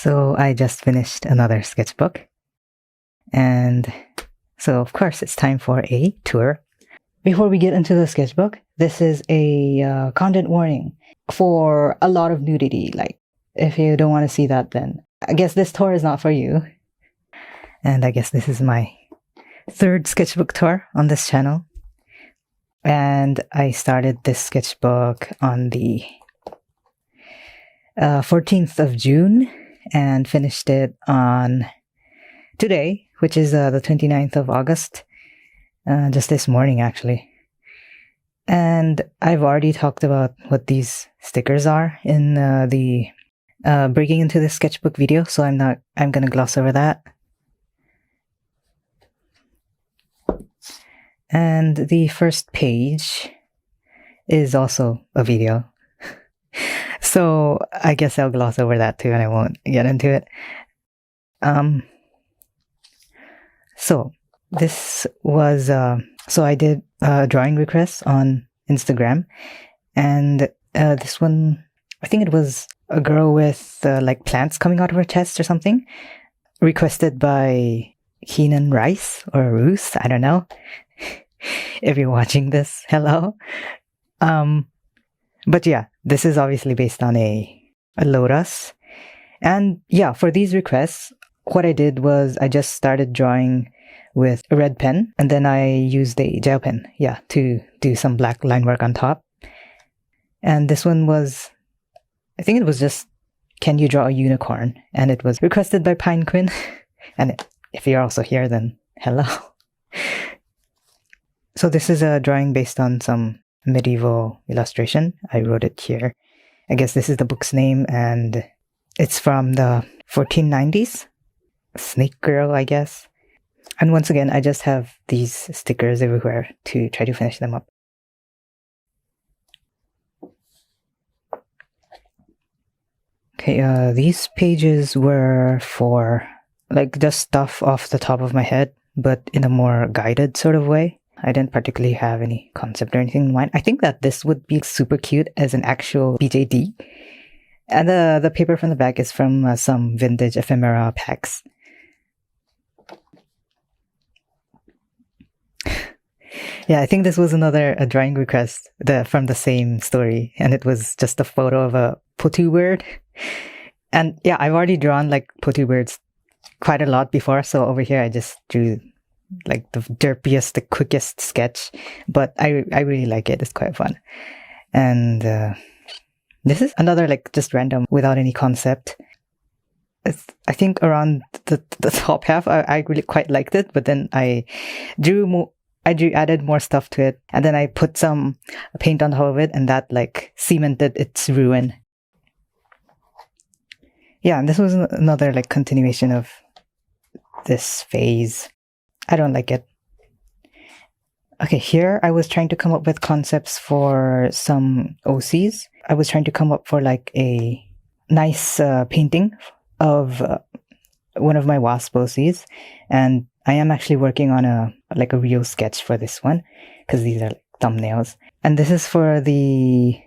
So I just finished another sketchbook. And so, of course, it's time for a tour. Before we get into the sketchbook, this is a content warning for a lot of nudity. Like, if you don't want to see that, then I guess this tour is not for you. And I guess this is my third sketchbook tour on this channel. And I started this sketchbook on the 14th of June and finished it on today, which is the 29th of August, just this morning actually. And I've already talked about what these stickers are in the breaking into the sketchbook video, so I'm gonna gloss over that. And the first page is also a video. So I guess I'll gloss over that too and I won't get into it. So this was, so I did drawing requests on Instagram, and this one, I think it was a girl with like plants coming out of her chest or something, requested by Keenan Rice or Roos, I don't know. If you're watching this, hello. But yeah, this is obviously based on a lotus. And yeah, for these requests, what I did was I just started drawing with a red pen, and then I used a gel pen, to do some black line work on top. And this one was, I think it was just, can you draw a unicorn? And it was requested by Pine Quinn. And if you're also here, then hello. So this is a drawing based on some medieval illustration. I wrote it here. I guess this is the book's name, and it's from the 1490s. Snake Girl, I guess. And once again, I just have these stickers everywhere to try to finish them up. Okay, these pages were for like just stuff off the top of my head, but in a more guided sort of way. I didn't particularly have any concept or anything in mind. I think that this would be super cute as an actual BJD. And the paper from the back is from some vintage ephemera packs. Yeah, I think this was another drawing request from the same story. And it was just a photo of a putu bird. And yeah, I've already drawn like putu birds quite a lot before. So over here, I just drew like the derpiest, the quickest sketch, but I really like it. It's quite fun. And this is another like just random without any concept. I think around the top half I really quite liked it, but then I added more stuff to it, and then I put some paint on top of it, and that like cemented its ruin. Yeah, and this was another like continuation of this phase. I don't like it. Okay, here I was trying to come up with concepts for some OCs. I was trying to come up for like a nice painting of one of my wasp OCs. And I am actually working on a real sketch for this one, because these are like thumbnails. And this is for the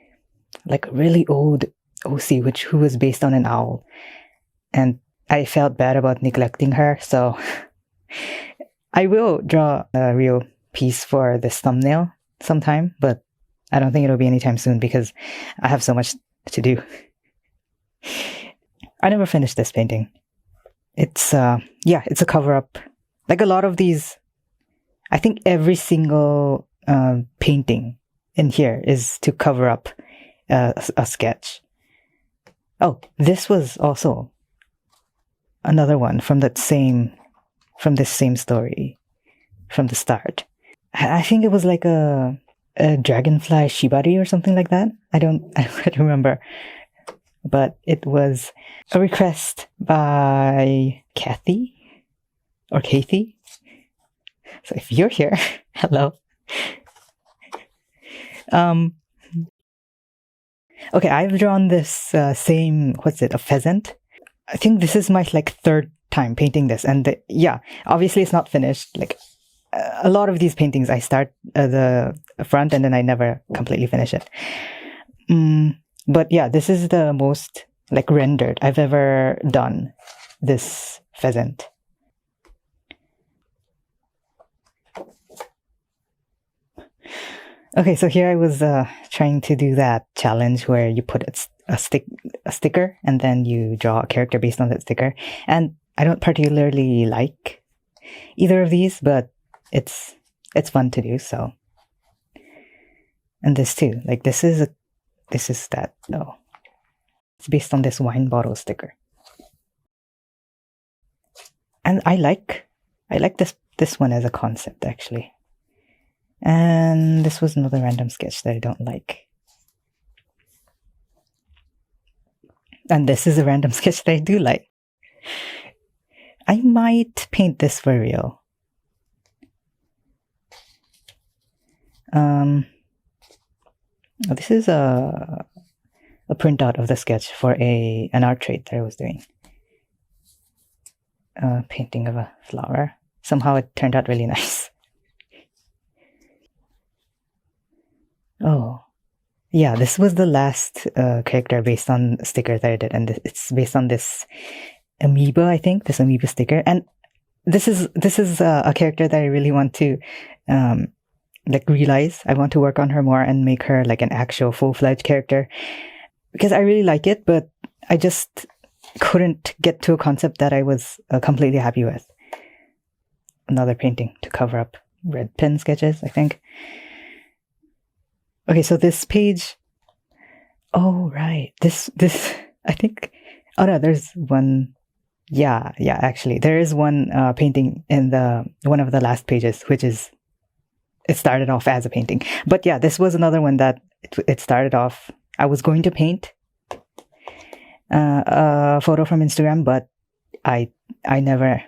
like really old OC, who was based on an owl. And I felt bad about neglecting her, so I will draw a real piece for this thumbnail sometime, but I don't think it'll be anytime soon because I have so much to do. I never finished this painting. It's it's a cover-up. Like a lot of these, I think every single painting in here is to cover up a sketch. Oh, this was also another one from this same story from the start. I think it was like a dragonfly shibari or something like that. I don't remember. But it was a request by Kathy. So if you're here, hello. Okay, I've drawn this same, a pheasant. I think this is my third time painting this, and obviously it's not finished. Like a lot of these paintings, I start the front and then I never completely finish it. But yeah, this is the most like rendered I've ever done this pheasant. Okay, so here I was trying to do that challenge where you put a sticker and then you draw a character based on that sticker. And I don't particularly like either of these, but it's fun to do. So, and this too, like this is that. Oh, it's based on this wine bottle sticker, and I like this one as a concept actually. And this was another random sketch that I don't like. And this is a random sketch that I do like. I might paint this for real. This is a printout of the sketch for an art trade that I was doing. Painting of a flower. Somehow it turned out really nice. Oh, yeah, this was the last character based on sticker that I did, and it's based on this amoeba, I think, this amoeba sticker. And this is a character that I really want to like realize. I want to work on her more and make her like an actual full-fledged character because I really like it, but I just couldn't get to a concept that I was completely happy with. Another painting to cover up red pen sketches, I think. Okay, so this page. Oh, right. This, I think. Oh, no, there's one. Yeah, actually. There is one painting in one of the last pages, which is. It started off as a painting. But yeah, this was another one that it started off. I was going to paint a photo from Instagram, but I never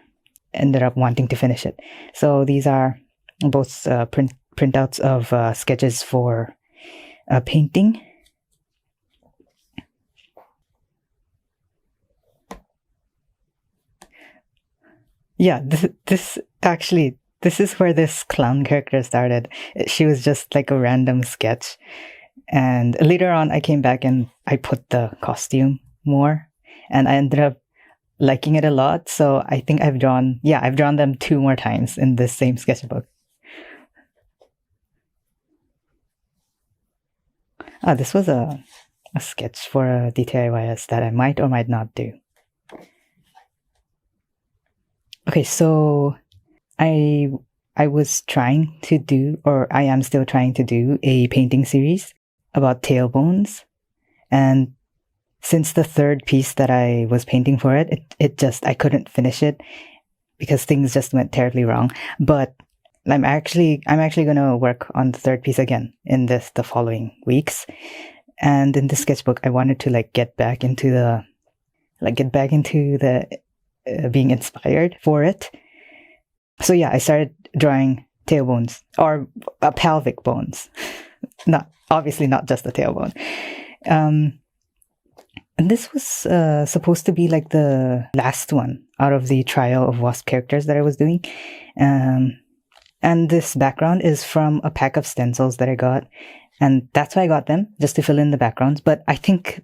ended up wanting to finish it. So these are both printouts of sketches for painting. Yeah, this actually, this is where this clown character started. She was just like a random sketch. And later on, I came back and I put the costume more. And I ended up liking it a lot. So I think I've drawn them 2 more times in this same sketchbook. This was a sketch for a DTIYS that I might or might not do. Okay, so I was trying to do, or I am still trying to do, a painting series about tailbones. And since the 3rd piece that I was painting for it I couldn't finish it because things just went terribly wrong. But I'm actually going to work on the 3rd piece again in the following weeks. And in the sketchbook, I wanted to get back into the being inspired for it. So yeah, I started drawing tailbones or pelvic bones. Obviously not just the tailbone. And this was supposed to be like the last one out of the trial of wasp characters that I was doing. And this background is from a pack of stencils that I got. And that's why I got them, just to fill in the backgrounds. But I think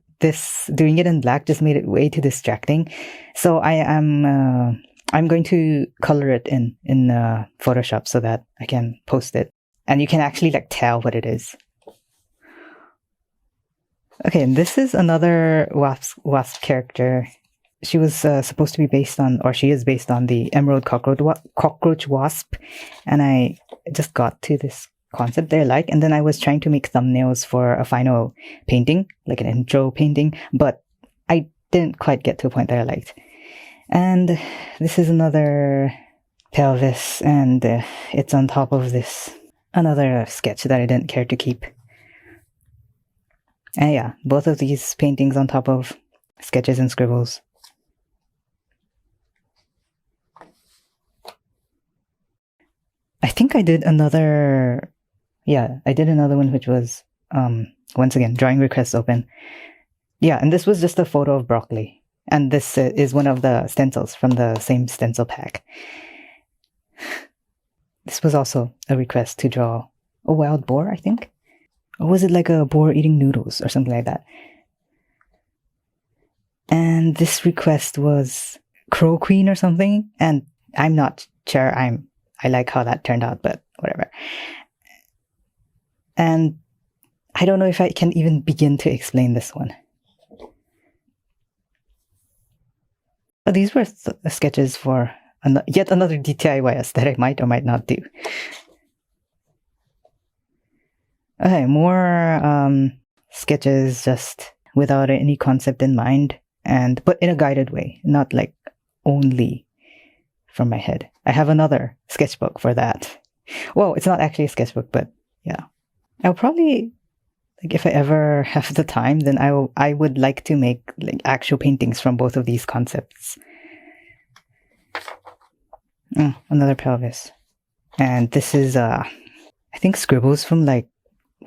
doing it in black just made it way too distracting. So I'm going to color it in Photoshop so that I can post it. And you can actually tell what it is. Okay, and this is another wasp character. She was supposed to be based on, or she is based on the emerald cockroach wasp. And I just got to this concept that I like. And then I was trying to make thumbnails for a final painting, like an intro painting. But I didn't quite get to a point that I liked. And this is another pelvis. And it's on top of this another sketch that I didn't care to keep. And yeah, both of these paintings on top of sketches and scribbles. I think I did another one which was, once again, drawing requests open. Yeah, and this was just a photo of broccoli. And this is one of the stencils from the same stencil pack. This was also a request to draw a wild boar, I think. Or was it like a boar eating noodles or something like that? And this request was Crow Queen or something. And I'm not sure I like how that turned out, but whatever. And I don't know if I can even begin to explain this one. But these were sketches for yet another DIYs that I might or might not do. Okay, more sketches just without any concept in mind, but in a guided way, not like only from my head. I have another sketchbook for that. Well, it's not actually a sketchbook, but yeah. I'll probably, like, if I ever have the time, then I would like to make like actual paintings from both of these concepts. Another pelvis. And this is I think scribbles from like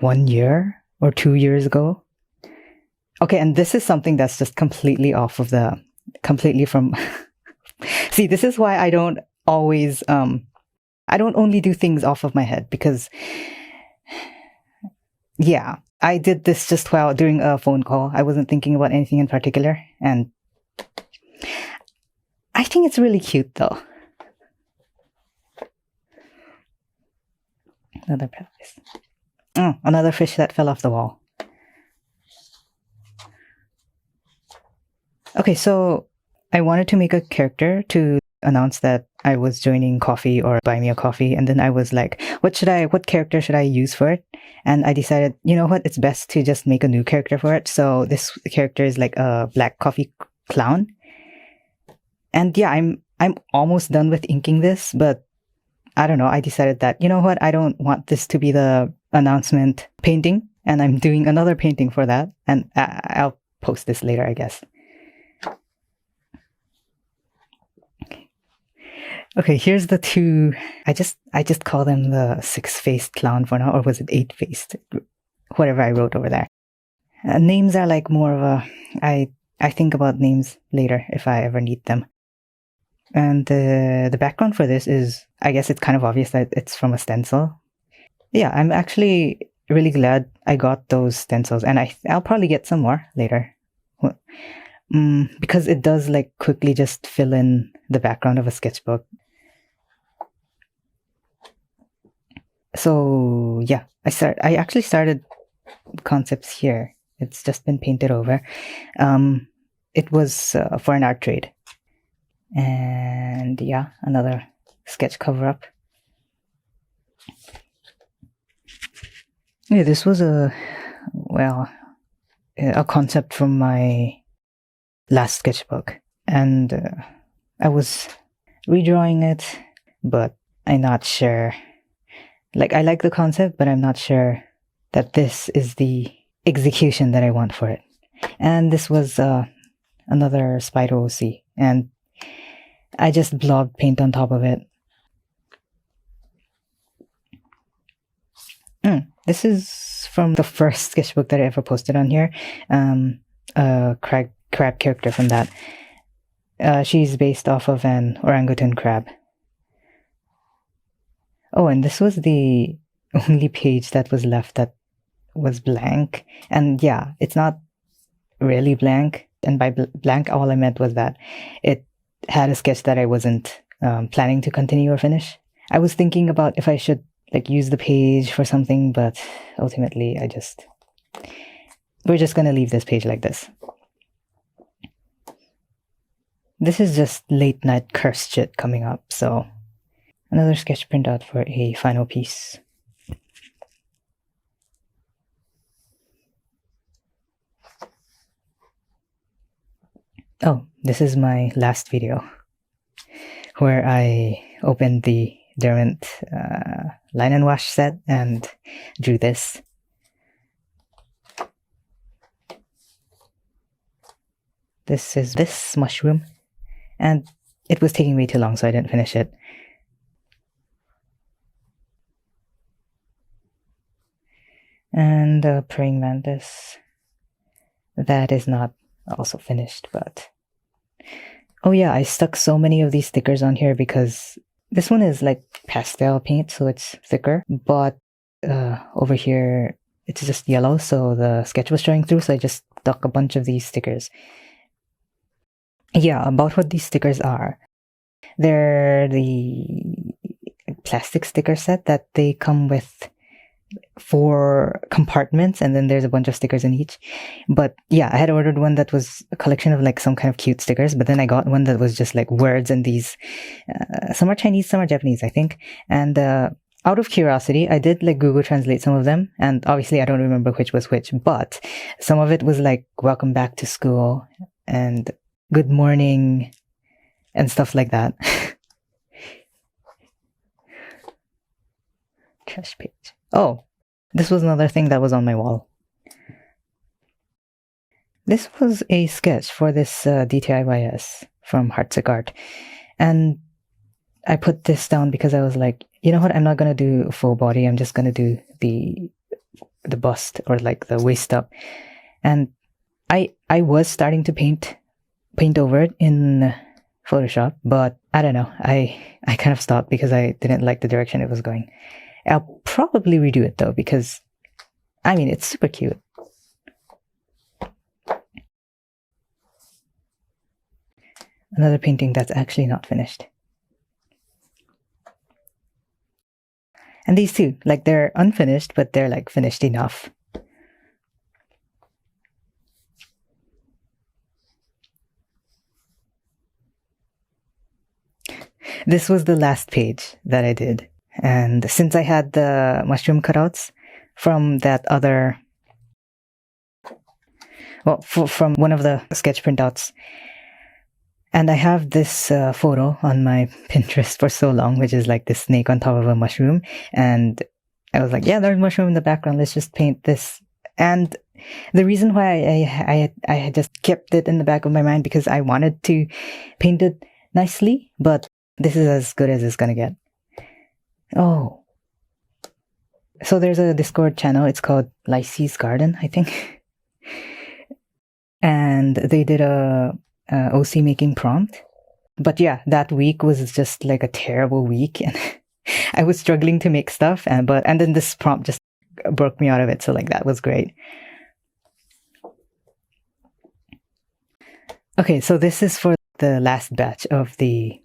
1 year or 2 years ago. Okay, and this is something that's just completely from see, this is why I don't always I don't only do things off of my head, because yeah, I did this just while during a phone call. I wasn't thinking about anything in particular, and I think it's really cute though. Another pelvis. Another fish that fell off the wall. Okay, so I wanted to make a character to announce that I was joining Coffee or Buy Me a Coffee, and then I was like, what character should I use for it? And I decided, you know what, it's best to just make a new character for it. So this character is like a black coffee clown. And yeah, I'm almost done with inking this, but I don't know, I decided that, you know what, I don't want this to be the announcement painting, and I'm doing another painting for that, and I'll post this later, I guess. Okay, here's the two. I just call them the 6-faced clown for now, or was it 8-faced? Whatever I wrote over there. Names are like more of a. I think about names later if I ever need them. And the background for this is, I guess it's kind of obvious that it's from a stencil. Yeah, I'm actually really glad I got those stencils, and I'll probably get some more later. Because it does like quickly just fill in the background of a sketchbook. So yeah, I actually started concepts here. It's just been painted over. It was for an art trade. And yeah, another sketch cover up. Yeah, this was a concept from my last sketchbook, and I was redrawing it, but I'm not sure. Like, I like the concept, but I'm not sure that this is the execution that I want for it. And this was another spider OC, and I just blobbed paint on top of it. This is from the first sketchbook that I ever posted on here. A crab character from that. She's based off of an orangutan crab. Oh, and this was the only page that was left that was blank. And yeah, it's not really blank. And by blank, all I meant was that it had a sketch that I wasn't planning to continue or finish. I was thinking about if I should like use the page for something, but ultimately we're just gonna leave this page like this. This is just late night curse shit coming up, so another sketch printout for a final piece. Oh, this is my last video where I opened the Derwent line and wash set and drew this. This is this mushroom, and it was taking way too long, so I didn't finish it. And the praying mantis, that is not also finished, but oh yeah, I stuck so many of these stickers on here because this one is like pastel paint, so it's thicker, but over here it's just yellow, so the sketch was showing through, so I just stuck a bunch of these stickers. Yeah, about what these stickers are. They're the plastic sticker set that they come with 4 compartments, and then there's a bunch of stickers in each. But yeah, I had ordered one that was a collection of like some kind of cute stickers, but then I got one that was just like words, and these some are Chinese, some are Japanese, I think. And out of curiosity, I did like Google Translate some of them, and obviously I don't remember which was which, but some of it was like welcome back to school and good morning and stuff like that. Trash page. Oh, this was another thing that was on my wall. This was a sketch for this DTIYS from Heartsick Art. And I put this down because I was like, you know what, I'm not going to do full body. I'm just going to do the bust or like the waist up. And I was starting to paint over it in Photoshop, but I don't know. I kind of stopped because I didn't like the direction it was going. I'll probably redo it though, because I mean, it's super cute. Another painting that's actually not finished. And these two, like they're unfinished, but they're like finished enough. This was the last page that I did. And since I had the mushroom cutouts from that other, well, from one of the sketch printouts, and I have this photo on my Pinterest for so long, which is like this snake on top of a mushroom. And I was like, yeah, there's a mushroom in the background. Let's just paint this. And the reason why I had just kept it in the back of my mind because I wanted to paint it nicely, but this is as good as it's gonna get. Oh. So there's a Discord channel. It's called Lycee's Garden, I think. And they did a OC making prompt. But yeah, that week was just like a terrible week, and I was struggling to make stuff, and then this prompt just broke me out of it. So like that was great. Okay, so this is for the last batch of the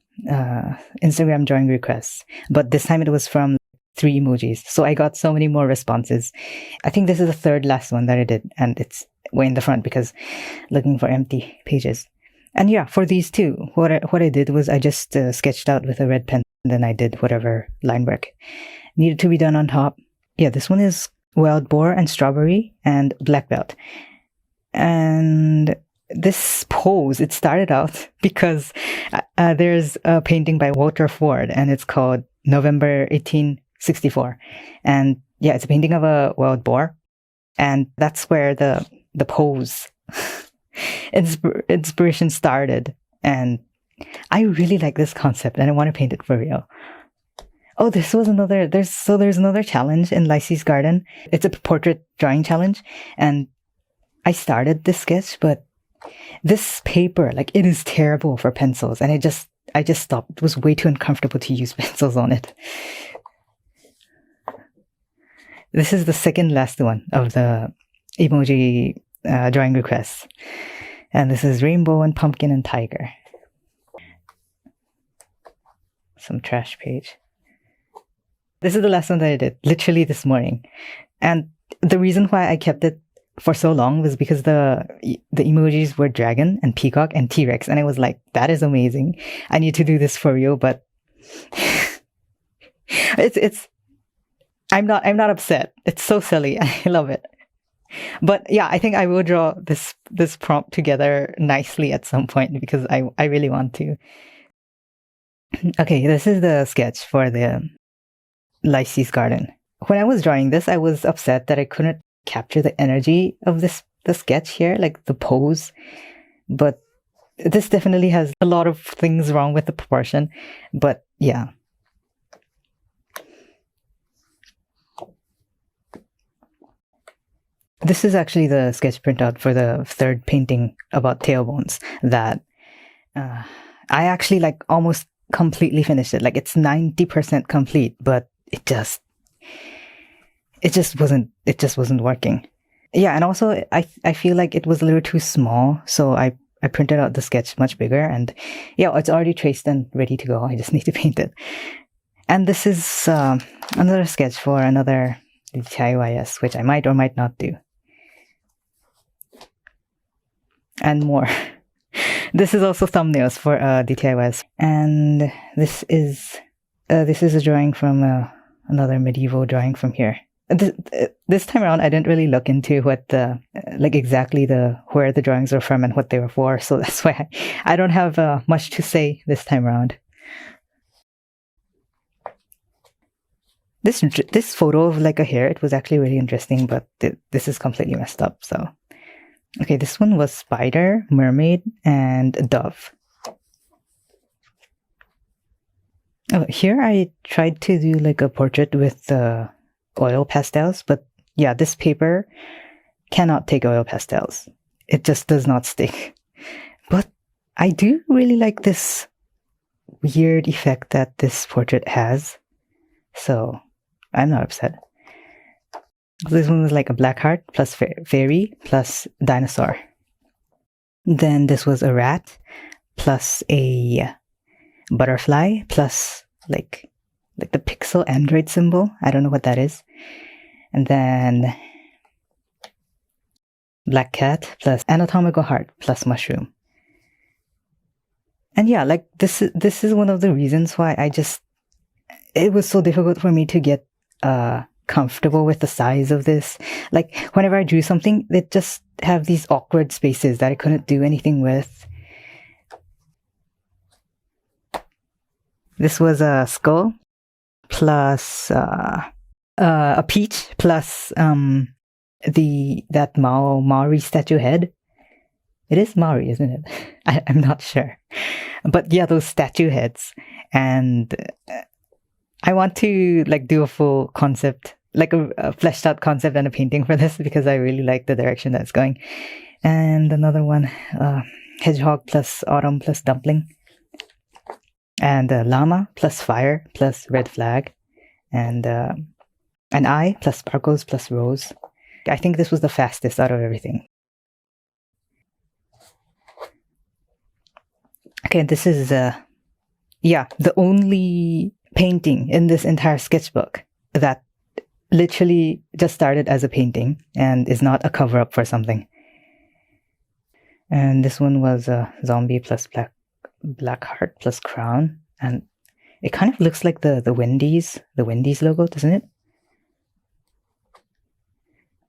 Instagram drawing requests, but this time it was from 3 emojis. So I got so many more responses. I think this is the third last one that I did, and it's way in the front because looking for empty pages. And yeah, for these two, what I did was I just sketched out with a red pen, and then I did whatever line work needed to be done on top. Yeah, this one is wild boar and strawberry and black belt. And this pose, it started out because there's a painting by Walter Ford, and it's called November 1864. And yeah, it's a painting of a wild boar. And that's where the pose inspiration started. And I really like this concept, and I want to paint it for real. Oh, this was another, there's another challenge in Lycee's Garden. It's a portrait drawing challenge. And I started this sketch, but this paper, like, it is terrible for pencils. And I just stopped. It was way too uncomfortable to use pencils on it. This is the second last one of the emoji drawing requests. And this is rainbow and pumpkin and tiger. Some trash page. This is the last one that I did, literally this morning. And the reason why I kept it for so long was because the emojis were dragon and peacock and T-Rex. And I was like, that is amazing. I need to do this for you, but I'm not upset. It's so silly. I love it. But yeah, I think I will draw this prompt together nicely at some point because I really want to. Okay, this is the sketch for the Lycee's Garden. When I was drawing this, I was upset that I couldn't capture the energy of the sketch here, like the pose. But this definitely has a lot of things wrong with the proportion. But yeah. This is actually the sketch printout for the third painting about tailbones that I actually like almost completely finished it. Like it's 90% complete, but it just wasn't working. Yeah, and also I feel like it was a little too small, so I I printed out the sketch much bigger, and yeah, it's already traced and ready to go. I just need to paint it. And this is another sketch for another DIYs, which I might or might not do. And more. This is also thumbnails for DIYs. And this is a drawing from another medieval drawing from here. This time around, I didn't really look into what exactly where the drawings were from and what they were for. So that's why I don't have much to say this time around. This photo of like a hare, it was actually really interesting, but this is completely messed up. So, okay, this one was spider, mermaid, and a dove. Oh, here I tried to do like a portrait with oil pastels, but yeah, this paper cannot take oil pastels. It just does not stick. But I do really like this weird effect that this portrait has. So I'm not upset. This one was like a black heart plus fairy plus dinosaur. Then this was a rat plus a butterfly plus like the pixel Android symbol. I don't know what that is. And then black cat plus anatomical heart plus mushroom. And yeah, like this is one of the reasons why it was so difficult for me to get comfortable with the size of this. Like whenever I drew something, it just have these awkward spaces that I couldn't do anything with. This was a skull plus a peach plus that Maori statue head. It is Maori, isn't it? I'm not sure. But yeah, those statue heads. And I want to like do a full concept, like a fleshed out concept and a painting for this because I really like the direction that's going. And another one, hedgehog plus autumn plus dumpling. And llama plus fire plus red flag. And an eye plus sparkles plus rose. I think this was the fastest out of everything. Okay, this is the only painting in this entire sketchbook that literally just started as a painting and is not a cover-up for something. And this one was a zombie plus black heart plus crown, and it kind of looks like the Wendy's logo, doesn't it?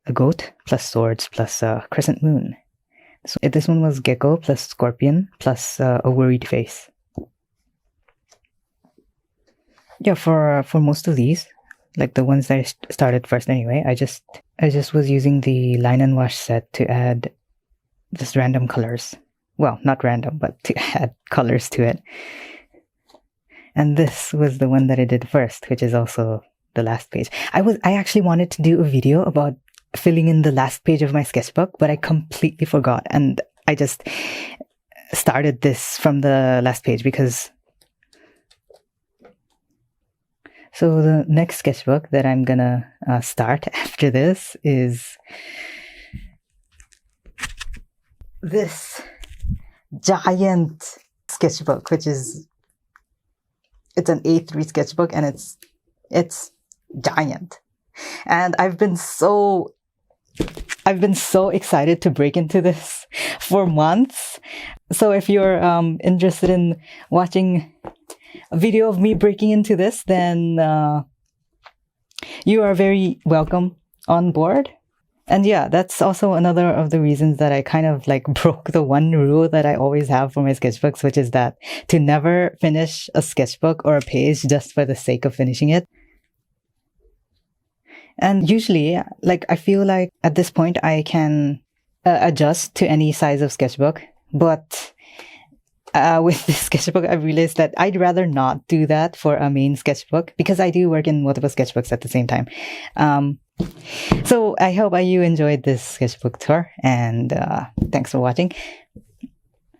A goat plus swords plus crescent moon. So this one was gecko plus scorpion plus a worried face. Yeah, for most of these, like the ones that I started first anyway, I just was using the line and wash set to add just random colors. Well, not random, but to add colors to it. And this was the one that I did first, which is also the last page. I actually wanted to do a video about filling in the last page of my sketchbook, but I completely forgot, and I just started this from the last page because... So the next sketchbook that I'm gonna start after this is this giant sketchbook, which is... It's an A3 sketchbook, and it's giant. And I've been so excited to break into this for months. So if you're interested in watching a video of me breaking into this, then you are very welcome on board. And yeah, that's also another of the reasons that I kind of like broke the one rule that I always have for my sketchbooks, which is that to never finish a sketchbook or a page just for the sake of finishing it. And usually, like, I feel like at this point I can adjust to any size of sketchbook. But with this sketchbook, I realized that I'd rather not do that for a main sketchbook because I do work in multiple sketchbooks at the same time. So I hope you enjoyed this sketchbook tour, and thanks for watching.